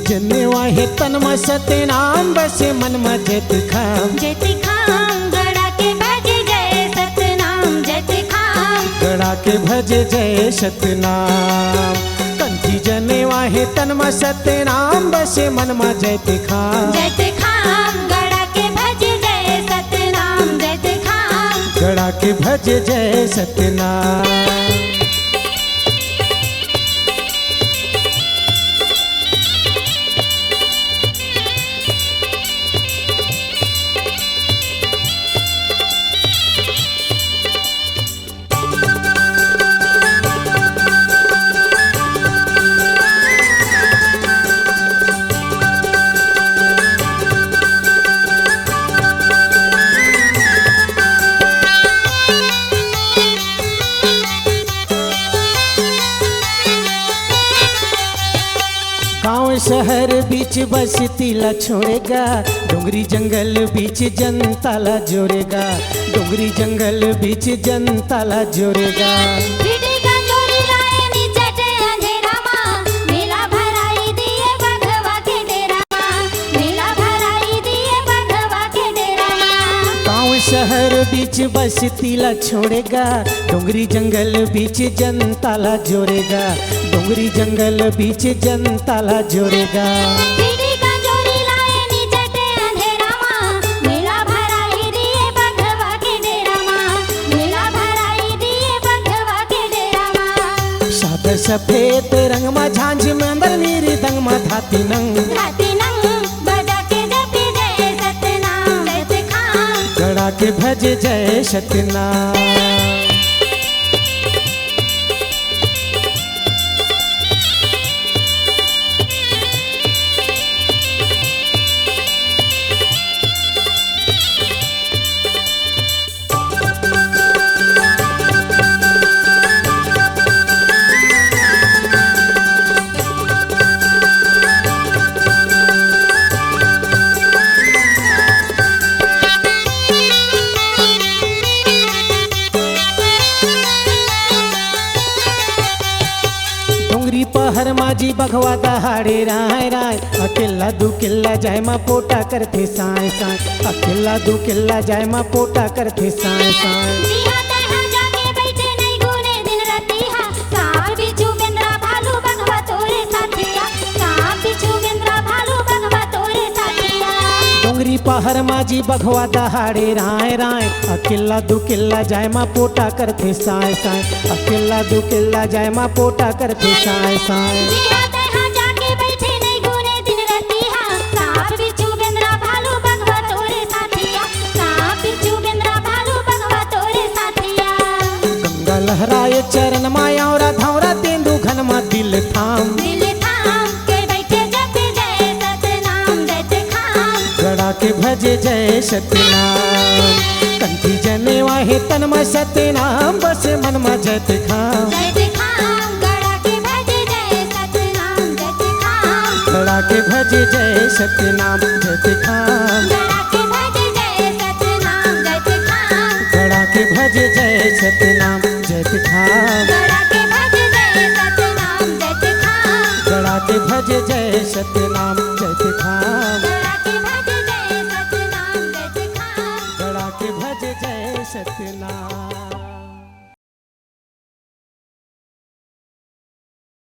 जने वाहे तन में सतनाम बसे मन में जत खाम गड़ा के भज जय सतनाम जत खाम गड़ा के भज जय सतनाम कंठी जने वाहे तन में सतनाम बसे मन में जत खाम गड़ा के भज जय सतनाम जत खाम गड़ा के भज जय सतनाम। गाँव शहर बीच बस्ती ला छोड़ेगा, डोंगरी जंगल बीच जनता ला जोड़ेगा, डोंगरी जंगल बीच जनता ला जोड़ेगा। गाँव शहर बीच बस्ती ला छोड़ेगा, डोंगरी जंगल बीच जनता ला जोड़ेगा, डोंगरी जंगल बीच जनता ला जोड़ेगा। सादा सफेद रंग में झांझ में अंदर मेरी दंग में धाती नंग बजा के जपी जय सतनाम जत खाम गड़ा के भज जय सतनाम। पहर माजी बघवा दहाड़े राय राय, अकेला दू किल्ला जाय मा पोटा करते साय साय, अकेला दू किल्ला जाय मा पोटा करते साय साय। डोंगरी पहर माजी बघवा दहाड़े राय राय, अकेला दू किल्ला जाय मा पोटा करते साय साय, अकेला दू किल्ला जाय मा पोटा करते साय साय। गंगा लहराए चरण माया और धावरा तेंदु घन मा दिल थाम गड़ा के भजे जय सतनाम। कंठी जने वाहे तन में सतनाम बस मन में जत खाम गड़ा के भज जय सतनाम जत खाम गड़ा के भजे जय सतनाम जत खाम गड़ा के भज जय सतनाम जत खाम गड़ा के भजे जय सतनाम जत खाम गड़ा के भज जय गड़ा के भजे जय सतनाम जत खाम सतनाम जत खाम गड़ा के भज जय सतनाम जत खाम गड़ा के भजे जय सतनाम।